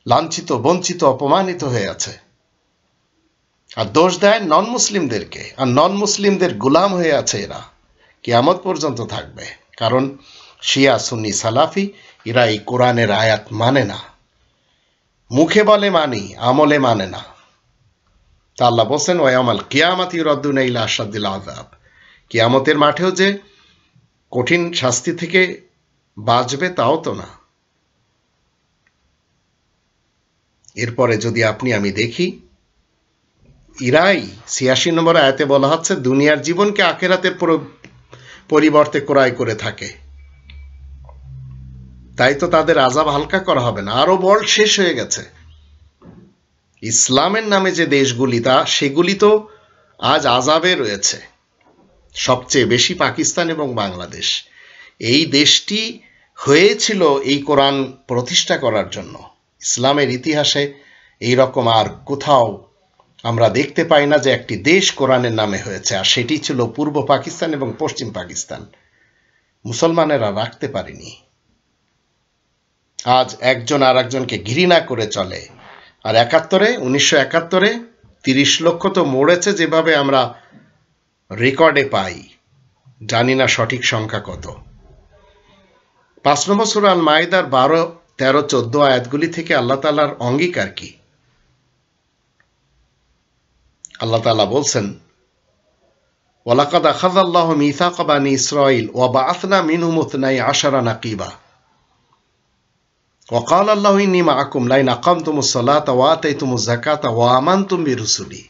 লাঞ্ছিত, বঞ্চিত, অপমানিত হয়ে আছে। আর দোষ দেয় নন মুসলিমদেরকে, আর নন মুসলিমদের গোলাম হয়ে আছে এরা। কিয়ামত পর্যন্ত থাকবে। কারণ শিয়া, সুন্নি, সালাফি এরা এই কোরআনের আয়াত মানে না। মুখে বলে মানি, আমলে মানে না। তা আল্লাহ বলছেন, ওয়া ইয়াউমাল কিয়ামাতি ইউরাদ্দুনা ইলা আশাদ্দিল আযাব। কিয়ামতের মাঠেও যে কঠিন শাস্তি থেকে বাঁচবে তাও তো না। এরপরে যদি আপনি আমি দেখি, ইরাই 86 নম্বর আয়াতে বলা হচ্ছে দুনিয়ার জীবনকে আখিরাতের পরিবর্তে ক্রয় করে থাকে। তাই তো তাদের আযাব হালকা করা হবে না। আরব ওয়ার্ল্ড শেষ হয়ে গেছে। ইসলামের নামে যে দেশগুলি সেগুলি তো আজ আযাবে রয়েছে, সবচেয়ে বেশি পাকিস্তান এবং বাংলাদেশ। এই দেশটি হয়েছিল এই কোরআন প্রতিষ্ঠা করার জন্য। ইসলামের ইতিহাসে এই রকম আর কোথাও আমরা দেখতে পাই না যে একটি দেশ কোরআনের নামে হয়েছে, আর সেটি ছিল পূর্ব পাকিস্তান এবং পশ্চিম পাকিস্তান। মুসলমানেরা রাখতে পারেনি। আজ একজন আর একজনকে ঘৃণা করে চলে। আর 1971 30 লক্ষ তো মরেছে যেভাবে আমরা রেকর্ডে পাই, জানি না সঠিক সংখ্যা কত। 5 নম্বর সূরা আল মাইদার 12, 13, 14 আয়াতগুলি থেকে আল্লাহ তাআলার অঙ্গীকার কি? আল্লাহ তাআলা বলছেন, ওয়ালাকাদ আখাযাল্লাহু মিসাকা বানি ইসরাঈল ওয়া বাআসনা মিনহুম 12 নাকিবা ওয়া ক্বালা আল্লাহু ইন্নী মাআকুম লাইন আকামতুমুস সালাতা ওয়া আতাইতুমুজ যাকাতা ওয়া আমানতুম বিরুসুলি।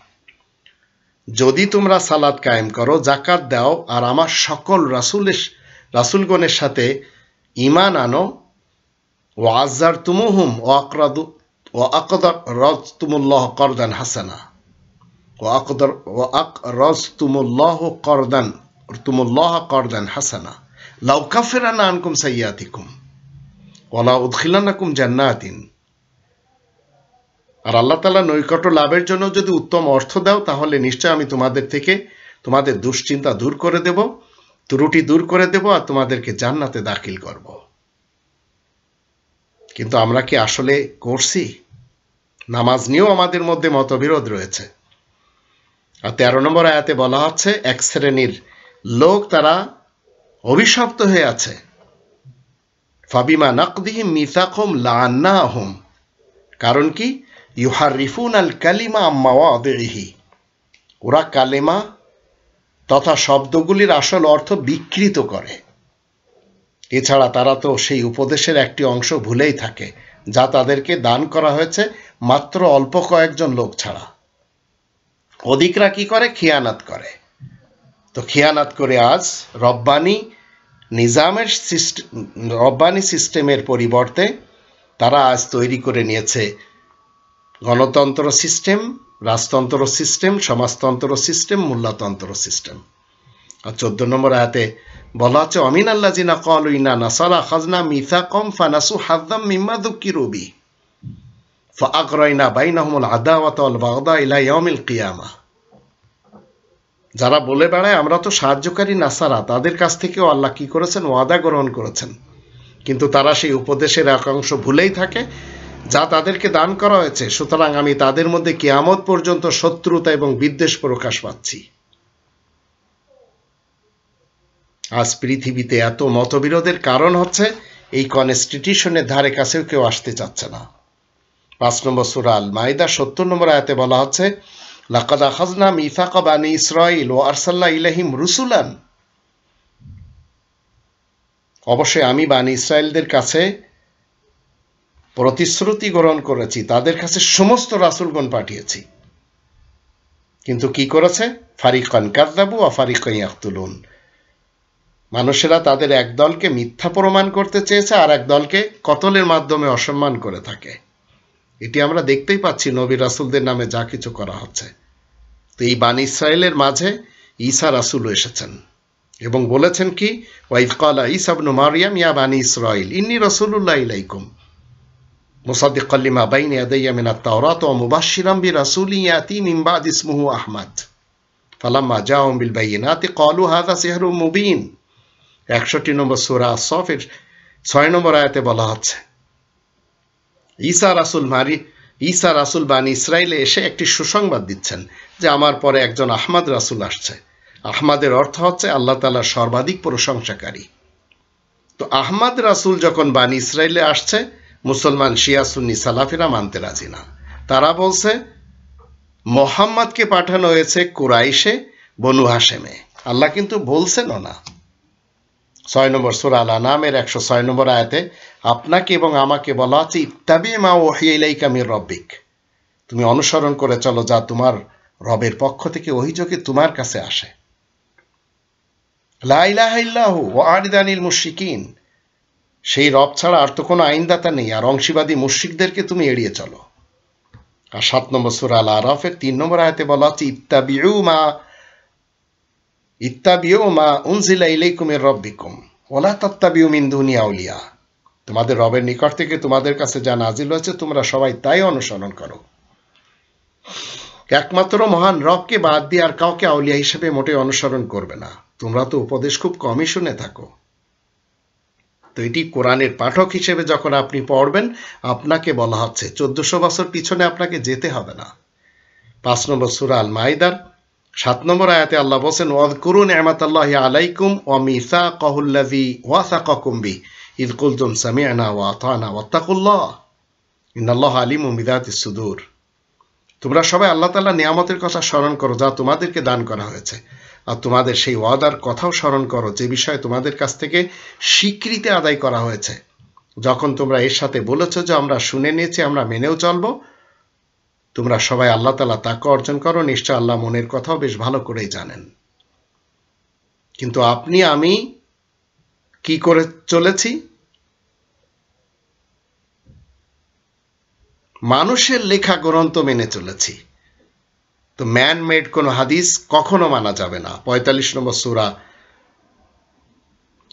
যদি তোমরা সালাত কায়েম করো, যাকাত দাও, আর আমার সকল রাসূলের রাসূলগণের সাথে ঈমান আনো, ওয়া আযযারতুমুহুম ওয়া আকরাযতুমুল্লাহ করদান হাসানা, ওয়া আকরাযতুমুল্লাহ করদান হাসানা লাউ কাফিরানা আনকুম সাইয়্যাতিকুম ওয়া লা উদখিলান্নাকুম জান্নাতিন। আর আল্লাহ তাআলা নৈকট্য লাভের জন্য যদি উত্তম অর্থ দাও, তাহলে নিশ্চয় আমি তোমাদের থেকে তোমাদের দুশ্চিন্তা দূর করে দেব, ত্রুটি দূর করে দেব, আর তোমাদেরকে জান্নাতে দাখিল করব। কিন্তু আমরা কি আসলে করছি? নামাজ নিয়েও আমাদের মধ্যে মতবিরোধ রয়েছে। আর 13 নম্বর আয়াতে বলা হচ্ছে এক শ্রেণীর লোক তারা অভিশপ্ত হয়ে আছে। ফাবিমা নাকদিহিম মিসাকহুম লাআন্নাহুম, কারণ কি? ইউহারিফুনাল কালিমা আম মাওয়াদিহি, ওরা কালেমা তথা শব্দগুলির আসল অর্থ বিকৃত করে। এছাড়া তারা তো সেই উপদেশের একটি অংশ ভুলেই থাকে যা তাদেরকে দান করা হয়েছে মাত্র অল্প কয়েকজন লোক ছাড়া। অধিকরা কি করে? খিয়ানাত করে। তো খিয়ানাত করে আজ রব্বানি সিস্টেমের পরিবর্তে তারা আজ তৈরি করে নিয়েছে গণতন্ত্র সিস্টেম, রাজতন্ত্র সিস্টেম, সমাজতন্ত্র সিস্টেম, মূল্যতন্ত্র সিস্টেম। আর 14 নম্বর আয়াতে বলা হচ্ছে অমিনাল্লাযিনা ক্বালু ইন্না নাসারা আখাযনা মিসাকাম ফানাসু হাযযাম মিম্মা যুকিরু বিহি ফাআগরাইনা বাইনাহুমুল আদাওয়াতা ওয়াল বাগদা ইলা ইয়াউমিল কিয়ামাহ। যারা বলে বেড়ায় আমরা তো সাহায্যকারী নাসারা, তাদের কাছ থেকেও আল্লাহ কি করেছেন? ওয়াদা গ্রহণ করেছেন। কিন্তু তারা সেই উপদেশের এক অংশ ভুলেই থাকে যা তাদেরকে দান করা হয়েছে। সুতরাং আমি তাদের মধ্যে কিয়ামত পর্যন্ত শত্রুতা এবং বিদ্বেষ প্রকাশ পাচ্ছি। আজ পৃথিবীতে এত মতবিরোধের কারণ হচ্ছে এই কনস্টিটিউশনের ধারে কাছেও কেউ আসতে চাচ্ছে না। 5 নম্বর সূরা আল মাইদা 70 নম্বর আয়াতে বলা হচ্ছে লাকাদ আখাযনা মিসাকা বানি ইসরাঈল ওয়া আরসালনা ইলাইহিম রুসুলান, অবশ্যই আমি বানি ইসরায়েলদের কাছে প্রতিশ্রুতি গ্রহণ করেছি, তাদের কাছে সমস্ত রাসূলগণ পাঠিয়েছি। কিন্তু কি করেছে? ফারিকান কাযযাবু ওয়া ফারিকান ইয়াকতুলুন, মানুষেরা তাদের এক দলকে মিথ্যা প্রমাণ করতে চেয়েছে আর এক দলকে কতলের মাধ্যমে অসম্মান করে থাকে। এটি আমরা দেখতেই পাচ্ছি নবী রাসূলদের নামে যা কিছু করা হচ্ছে। তো এই বানি ইসরায়েলের মাঝে ঈসা রাসূল এসেছেন এবং বলেছেন কি? ওয়াইদ ক্বালা ঈসা ইবনু মারইয়াম ইয়া বানি ইসরাঈল ইন্নী রাসূলুল্লাহ ইলাইকুম মুসাদ্দিকাল লিমা বাইনা ইয়াদাইয়া মিনাত তাওরাত ওয়া মুবাশশিরাম বিরাসূলিন ইয়াতি মিন বা'দি ইসমুহু আহমদ ফালাম্মা জাআহুম বিল বাইয়িনাতি ক্বালু হাযা সিহরুম মুবিন। 61 নম্বর সূরা আস-সাফের 6 নম্বর আয়াতে বলা হচ্ছে ঈসা রাসূল বানি ইসরায়েলে এসে একটি সুসংবাদ দিচ্ছেন যে আমার পরে একজন আহমদ রাসূল আসছে। আহমদের অর্থ হচ্ছে আল্লাহ তাআলার সর্বাধিক প্রশংসাকারী। তো আহমদ রাসূল যখন বানি ইসরায়েলে আসছে, মুসলমান শিয়া সুন্নি সালাফিরা মানতে রাজি না। তারা বলছে মুহাম্মদকে পাঠানো হয়েছে কুরাইশে, বনু হাশেমে। আল্লাহ কিন্তু বলছেনও না। 6 নম্বর সূরা আল আনামের 106 নম্বর আয়াতে আপনাকে এবং আমাকে বলা আছে ইত্তাবি মা ওহিয়া ইলাইকা মির রাব্বিক, তুমি অনুসরণ করে চলো যা তোমার রবের পক্ষ থেকে ওহীযোগে তোমার কাছে আসে। লা ইলাহা ইল্লাহু ওয়া আরিদ আনিল মুশরিকিন, সেই রব ছাড়া আর তো কোনো আইনদাতা নেই, আর অংশীবাদী মুশরিকদেরকে তুমি এড়িয়ে চলো। আর 7 নম্বর সূরা আল আরাফের 3 নম্বর আয়াতে বলা আছে ইত্তাবিউ মা উনজিলা ইলাইকুম মির রাব্বিকুম ওয়া লা তাত্তাবিউ মিন দুনি আউলিয়া, তোমাদের রবের নিকট থেকে তোমাদের কাছে যা নাজিল হয়েছে তোমরা সবাই তাই অনুসরণ করো। একমাত্র মহান রবকে বাদ দিয়ে আর কাউকে আউলিয়া হিসেবে মোটে অনুসরণ করবে না। তোমরা তো উপদেশ খুব কমই শুনে থাকো। তো এটি কোরআনের পাঠক হিসেবে যখন আপনি পড়বেন, আপনাকে বলা হচ্ছে 1400 বছর পিছনে আপনাকে যেতে হবে না। 5 নম্বর সূরা আল মাইদার 7 নম্বর আয়াতে আল্লাহ বলেন ওয়াযকুরু নি'মাতাল্লাহি আলাইকুম ওয়া মিসাকাহুল্লাযী ওয়াসাকাকুম বিহি ইয কুলতুম সামি'না ওয়া আতা'না ওয়াত্তাকুল্লাহ ইন্নাল্লাহা আলিমুম বিযাতিস সুদূর। তোমরা সবাই আল্লাহ তাআলার নিয়ামতের কথা স্মরণ করো যা তোমাদেরকে দান করা হয়েছে, আর তোমাদের সেই ওয়াদার কথাও স্মরণ করো যে বিষয়ে তোমাদের কাছ থেকে স্বীকৃতি আদায় করা হয়েছে, যখন তোমরা এর সাথে বলেছো যে আমরা শুনে নিয়েছি, আমরা মেনেও চলবো। তোমরা সবাই আল্লাহ তাআলা তাকওয়া অর্জন করো, নিশ্চয় আল্লাহ মনের কথাও বেশ ভালো করেই জানেন। কিন্তু আপনি আমি কি করে চলেছি? মানুষের লেখা গ্রন্থ মেনে চলেছি। তো ম্যান মেড কোনো হাদিস কখনো মানা যাবে না। 45 নম্বর সূরা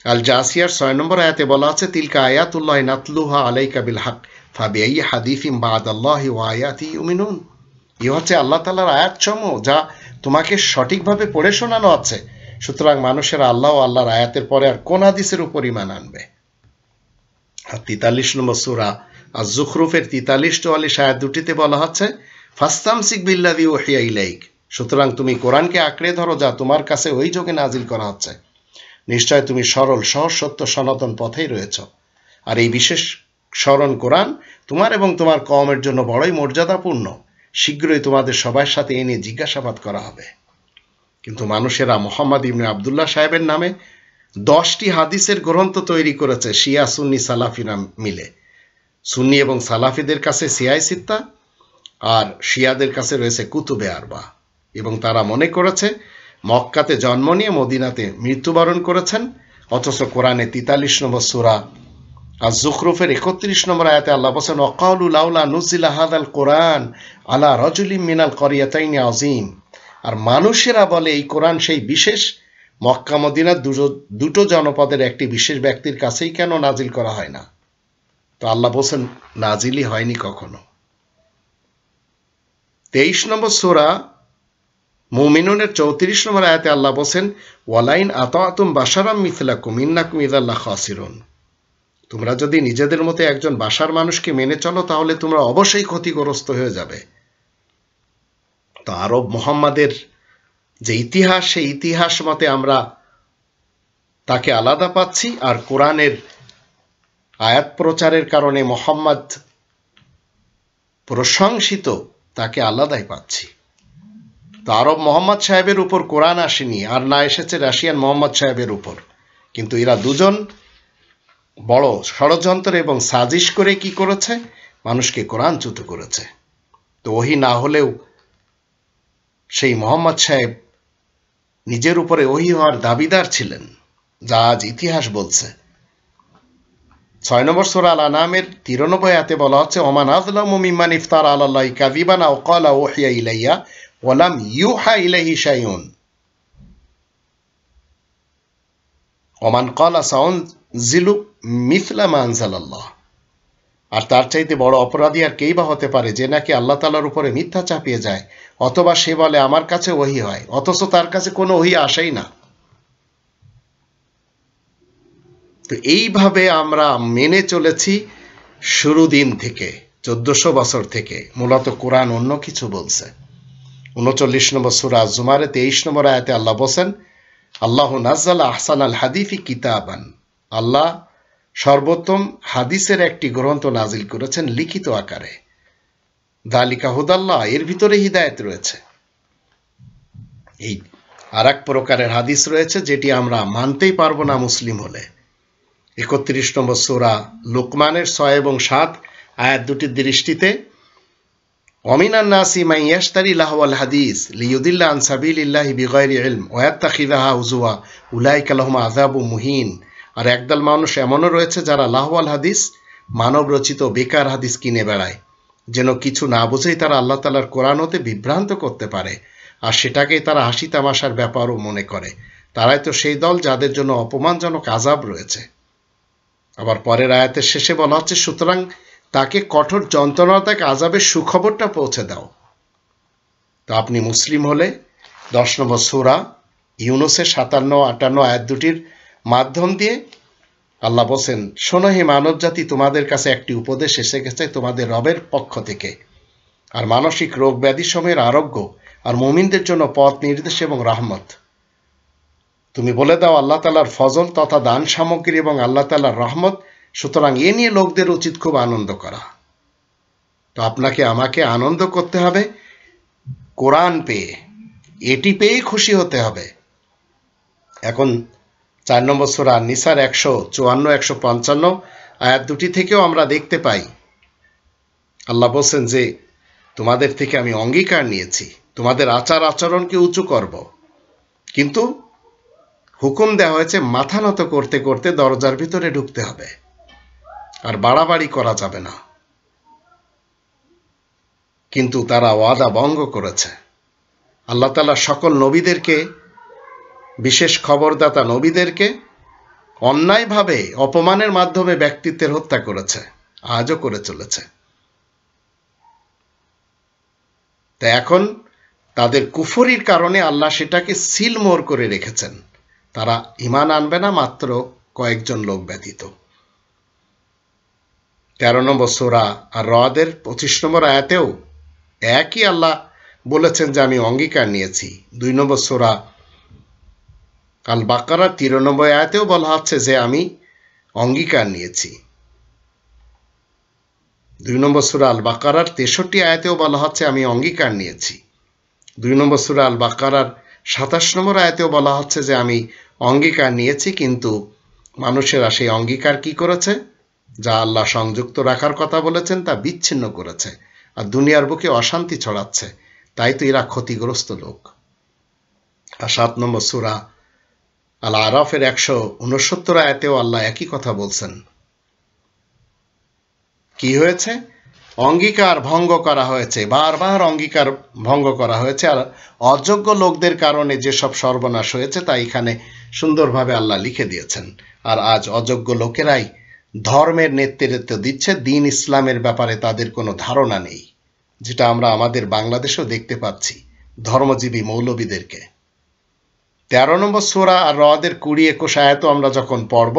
আল জাসিয়ার 6 নম্বর আয়াতে বলা আছে, তিলকা আয়াতুল্লাহি নাতলুহা আলাইকা বিল হক ফাবিআইয়ি হাদিসিন বাদাল্লাহি ওয়া আয়াতিহি ইউমিনুন। এই হচ্ছে আল্লাহ তাআলার আয়াতসমূহ যা তোমাকে সঠিকভাবে পড়ে শোনানো আছে। সুতরাং মানুষেরা আল্লাহ ও আল্লাহর আয়াতের পরে আর কোন হাদিসের উপর ঈমান আনবে? আর 43 নম্বর সূরা আয-যুখরুফের 43-44 আয়াত দুটিতে বলা হচ্ছে, ফাস্তামসিক বিল্লাযী উহিয়া ইলাইক। সুতরাং তুমি কোরআনকে আঁকড়ে ধরো যা তোমার কাছে ওই যোগে নাজিল করা হচ্ছে। নিশ্চয় তুমি সরল সহজ সত্য সনাতন পথেই রয়েছ। আর এই বিশেষ স্মরণ কোরআন তোমার এবং তোমার কওমের জন্য বড়ই মর্যাদাপূর্ণ। শীঘ্রই তোমাদের সবার সাথে এ নিয়ে জিজ্ঞাসাবাদ করা হবে। কিন্তু মানুষেরা মুহাম্মদ ইবনে আবদুল্লাহ সাহেবের নামে 10টি হাদিসের গ্রন্থ তৈরি করেছে শিয়া সুন্নি সালাফিরা মিলে। সুন্নি এবং সালাফিদের কাছে সিয়াই সিত্তা আর শিয়াদের কাছে রয়েছে কুতুবে আরবা, এবং তারা মনে করেছে মক্কাতে জন্ম নিয়ে মদিনাতে মৃত্যুবরণ করেছেন। অথচ কোরআনে 43 নম্বর সূরা আয-যুখরুফের 31 নম্বর আয়াতে আল্লাহ বলেন, ওয়াকালু লাউলা নুজিলা হাযাল কোরআন আলা রাজুলিন মিনাল ক্বরিয়াতাইনি আযীম। আর মানুষেরা বলে এই কোরআন সেই বিশেষ মক্কা মদিনার দুটো জনপদের একটি বিশেষ ব্যক্তির কাছেই কেন নাজিল করা হয় না? তো আল্লাহ বলেন নাজিলই হয়নি কখনো। 23 নম্বর সূরা মুমিনুনের 34 নম্বর আয়াতে আল্লাহ বলেন, ওয়ালাইন আতাআতুম বাশারাম মিথলাকুম ইন্নাকুম ইযাল খাসিরুন। তোমরা যদি নিজেদের মতো একজন বাশার মানুষকে মেনে চলো তাহলে তোমরা অবশ্যই ক্ষতিগ্রস্ত হয়ে যাবে। তো আরব মুহাম্মাদের যে ইতিহাস, সেই ইতিহাস মতে আমরা তাকে আলাদা পাচ্ছি, আর কোরআনের আয়াত প্রচারের কারণে মুহাম্মদ প্রশংসিত, তাকে আলাদাই পাচ্ছি। তো আরব মোহাম্মদ সাহেবের উপর কোরআন আসেনি, আর না এসেছে রাশিয়ান মোহাম্মদ সাহেবের উপর। কিন্তু এরা দুজন বড় ষড়যন্ত্র এবং সাজিশ করে কি করেছে? মানুষকে কোরআনচ্যুত করেছে। তো ওহী না হলেও সেই মোহাম্মদ সাহেব নিজের উপরে ওহী হওয়ার দাবিদার ছিলেন, যা আজ ইতিহাস বলছে। 6 নম্বর সূরা আল আনামের 93 আয়াতে বলা হচ্ছে, ওমান আযলামু মিম্মান ইফতারা আলাল্লাহি কাযিবান আও ক্বালা উহিয়া ইলাইয়া ওয়া লাম ইউহা ইলাইহি শাইউন ওমান ক্বালা সাউনজিলু মিথলা মা আনজালাল্লাহ। আর তার চাইতে বড় অপরাধী আর কেই বা হতে পারে যে নাকি আল্লাহ তাআলার উপরে মিথ্যা চাপিয়ে যায়, অথবা সে বলে আমার কাছে ওহী হয়, অথচ তার কাছে কোনো ওহী আসেই না। তো এইভাবে আমরা মেনে চলেছি শুরু দিন থেকে, 1400 বছর থেকে। মূলত কোরআন অন্য কিছু বলছে। 39 নম্বর সূরা আয-যুমারে 23 নম্বর আয়াতে আল্লাহ বলেন, আল্লাহু নাযালা আহসানাল হাদিসি কিতাবান। আল্লাহ সর্বোত্তম হাদিসের একটি গ্রন্থ নাজিল করেছেন লিখিত আকারে। যালিকা হুদাল্লাহ, এর ভিতরে হিদায়াত রয়েছে। এই আরেক প্রকারের হাদিস রয়েছে যেটি আমরা মানতেই পারবো না মুসলিম হলে। 31 নম্বর সূরা লুকমানের 6 এবং 7 আয়াত দুটির দৃষ্টিতে, ওয়ামিনান নাসি মান ইয়াশতারি লাহওয়াল হাদিস লিয়ুদিল্লা আন সাবিলিল্লাহি বিগাইরি ইলম ওয়া ইয়াত্তাখিযাহা হুজুয়া উলাইকা লাহুম আযাবুম মুহিন। আর একদল মানুষ এমনও রয়েছে যারা লাহওয়াল হাদিস, মানব রচিত বেকার হাদিস কিনে বেড়ায়, যেন কিছু না বুঝেই তারা আল্লাহ তাআলার কোরআন হতে বিভ্রান্ত করতে পারে, আর সেটাকেই তারা হাসি তামাশার ব্যাপারও মনে করে। তারাই তো সেই দল যাদের জন্য অপমানজনক আযাব রয়েছে। আবার পরের আয়াতের শেষে বলা হচ্ছে, সুতরাং তাকে কঠোর যন্ত্রণাদায়ক আযাবের সুখবরটা পৌঁছে দাও। তো আপনি মুসলিম হলে 10 নম্বর সূরা ইউনূসের 57-58 আয়াত দুটির মাধ্যম দিয়ে আল্লাহ বলেন, শোনো হে মানব জাতি, তোমাদের কাছে একটি উপদেশ এসে গেছে তোমাদের রবের পক্ষ থেকে, আর মানসিক রোগ ব্যাধি সময়ের আরোগ্য, আর মুমিনদের জন্য পথ নির্দেশ এবং রহমত। তুমি বলে দাও আল্লাহ তাআলার ফজল তথা দান সামগ্রী এবং আল্লাহ তাআলার রহমত, সুতরাং এ নিয়ে লোকদের উচিত খুব আনন্দ করা। তো আপনাকে আমাকে আনন্দ করতে হবে কোরআন পেয়ে, এটি পেয়েই খুশি হতে হবে। এখন 4 নম্বর সূরা নিসার 154-155 আয়াত দুটি থেকেও আমরা দেখতে পাই আল্লাহ বলেন যে তোমাদের থেকে আমি অঙ্গীকার নিয়েছি তোমাদের আচার আচরণকে উঁচু করব, কিন্তু হুকুম দেওয়া হয়েছে মাথা নত করতে করতে দরজার ভিতরে ঢুকতে হবে, আর বাড়াবাড়ি করা যাবে না। কিন্তু তারা ওয়াদা ভঙ্গ করেছে। আল্লাহ তাআলা সকল নবীদেরকে, বিশেষ খবরদাতা নবীদেরকে অন্যায়ভাবে অপমানের মাধ্যমে ব্যক্তিত্বের হত্যা করেছে, আজও করে চলেছে। তা এখন তাদের কুফরির কারণে আল্লাহ সেটাকে সিলমোহর করে রেখেছেন। তারা ঈমান আনবে না, মাত্র কয়েকজন লোক ব্যতীত। 13 নম্বর সূরা আর রদের 25 নম্বর আয়াতেও একই আল্লাহ বলেছেন যে আমি অঙ্গীকার নিয়েছি। 2 নম্বর সূরা আল বাকারার 93 আয়াতেও বলা হচ্ছে যে আমি অঙ্গীকার নিয়েছি। 2 নম্বর সূরা আল বাকারার 63 আয়াতেও বলা হচ্ছে আমি অঙ্গীকার নিয়েছি। 2 নম্বর সূরা আল বাকারার 27 নম্বর আয়াতেও বলা হচ্ছে যে আমি অঙ্গীকার নিয়েছি, কিন্তু মানুষেরা সেই অঙ্গীকার কি করেছে? যা আল্লাহ সংযুক্ত রাখার কথা বলেছেন তা বিচ্ছিন্ন করেছে, আর দুনিয়ার বুকে অশান্তি ছড়াচ্ছে। তাই তো এরা ক্ষতিগ্রস্ত লোক। আর 7 নম্বর সূরা আল আরাফের 169 আয়াতেও আল্লাহ একই কথা বলছেন। কি হয়েছে? অঙ্গীকার ভঙ্গ করা হয়েছে, বারবার অঙ্গীকার ভঙ্গ করা হয়েছে। আর অযোগ্য লোকদের কারণে যেসব সর্বনাশ হয়েছে তা এখানে সুন্দরভাবে আল্লাহ লিখে দিয়েছেন। আর আজ অযোগ্য লোকেরাই ধর্মের নেতৃত্ব দিচ্ছে, দিন ইসলামের ব্যাপারে তাদের কোনো ধারণা নেই, যেটা আমরা আমাদের বাংলাদেশেও দেখতে পাচ্ছি ধর্মজীবী মৌলবীদেরকে। 13 নম্বর সূরা আর রদের 20-21 আয়াতও আমরা যখন পড়ব,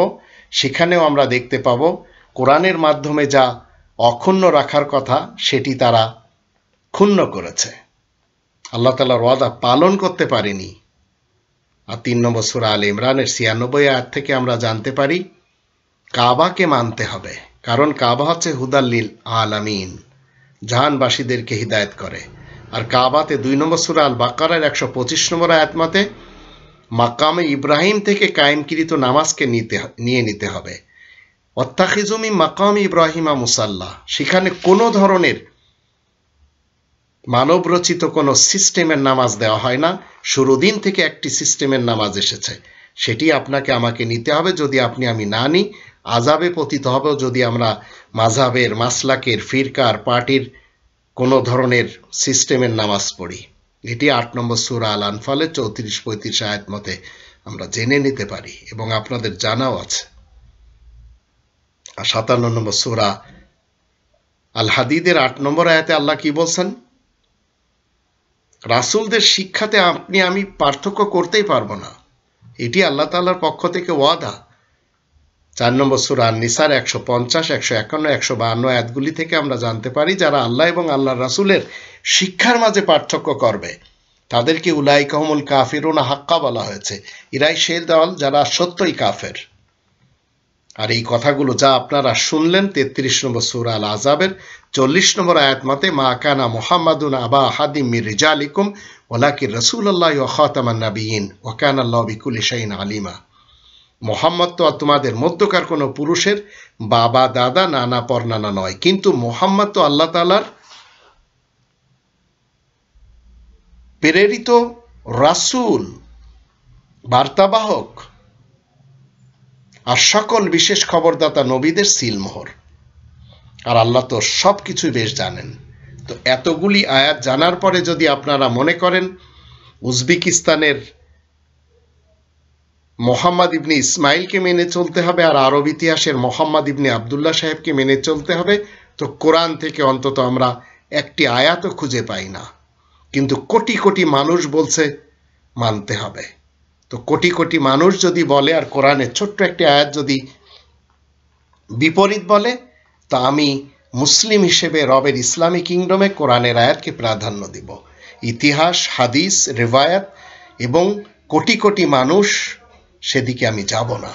সেখানেও আমরা দেখতে পাব কোরআনের মাধ্যমে যা অক্ষুণ্ণ রাখার কথা সেটি তারা ক্ষুণ্ণ করেছে, আল্লাহ তাআলার ওয়াদা পালন করতে পারেনি। আর 3 নম্বর সূরা আলে ইমরানের 96 আয়াত থেকে আমরা জানতে পারি কাবাকে মানতে হবে, কারণ কাবা হচ্ছে হুদাল্লিল আলামিন, জাহানবাসীদেরকে হিদায়েত করে। আর কাবাতে 2 নম্বর সূরা আল বাকারার 125 নম্বর আয়াত মতে মাকামে ইব্রাহিম থেকে কায়েমকৃত নামাজকে নিয়ে নিতে হবে। ওয়াত্তাখিযু মিন মাকামি ইব্রাহিমা মুসাল্লা, সেখানে কোনো ধরনের মানবরচিত কোনো সিস্টেমের নামাজ দেওয়া হয় না। শুরু দিন থেকে একটি সিস্টেমের নামাজ এসেছে, সেটি আপনাকে আমাকে নিতে হবে। যদি আমি না নিই, আযাবে পতিত হব যদি আমরা মাযহাবের, মাসলাকের, ফিরকার, পার্টির কোনো ধরনের সিস্টেমের নামাজ পড়ি। এটি 8 নম্বর সূরা আল আনফালের 34-35 আয়াত মতে আমরা জেনে নিতে পারি এবং আপনাদের জানাও আছে। আর 57 নম্বর সূরা আল হাদিদের 8 নম্বর আয়াতে আল্লাহ কি বলছেন? রাসূলদের শিক্ষাতে আমি পার্থক্য করতেই পারবো না, এটি আল্লাহ তাআলার পক্ষ থেকে ওয়াদা। 4 নম্বর সূরা আন-নিসার 150, 151, 152 আয়াতগুলি থেকে আমরা জানতে পারি যারা আল্লাহ এবং আল্লাহর রাসূলের শিক্ষার মাঝে পার্থক্য করবে তাদেরকে উলাইকা হুমুল কাফিরুনা হাক্কা বলা হয়েছে। এরাই সেই দল যারা সত্যই কাফের। আর এই কথাগুলো যা আপনারা শুনলেন 33 নম্বর সূরা আল আযাবের 40 নম্বর আয়াত মতে মা কানা মুহাম্মাদুন আবা আহাদিম মির রিজালিকুম ওয়ালাকিন রাসূলুল্লাহি ওয়া খাতামান নাবিয়্যিন ওয়া কানা আল্লাহু বিকুল্লি শাইইন আলিমা। মুহাম্মদ তো তোমাদের মধ্যকার কোনো পুরুষের বাবা, দাদা, নানা, পরনানা নয়, কিন্তু মুহাম্মদ তো আল্লাহ তাআলার প্রেরিত রাসূল, বার্তাবাহক, আর সকল বিশেষ খবরদাতা নবীদের সিলমোহর। আর আল্লাহ তো সব কিছুই বেশ জানেন। তো এতগুলি আয়াত জানার পরে যদি আপনারা মনে করেন উজবেকিস্তানের মোহাম্মদ ইবনে ইসমাইলকে মেনে চলতে হবে আর আরব ইতিহাসের মোহাম্মদ ইবনে আবদুল্লাহ সাহেবকে মেনে চলতে হবে, তো কোরআন থেকে অন্তত আমরা একটি আয়াতও খুঁজে পাই না। কিন্তু কোটি কোটি মানুষ বলছে মানতে হবে। তো কোটি কোটি মানুষ যদি বলে আর কোরআনের ছোট্ট একটি আয়াত যদি বিপরীত বলে, তা আমি মুসলিম হিসেবে রবের ইসলামী কিংডমে কোরআনের আয়াতকে প্রাধান্য দিব। ইতিহাস, হাদিস, রিওয়ায়াত এবং কোটি কোটি মানুষ সেদিকে আমি যাব না।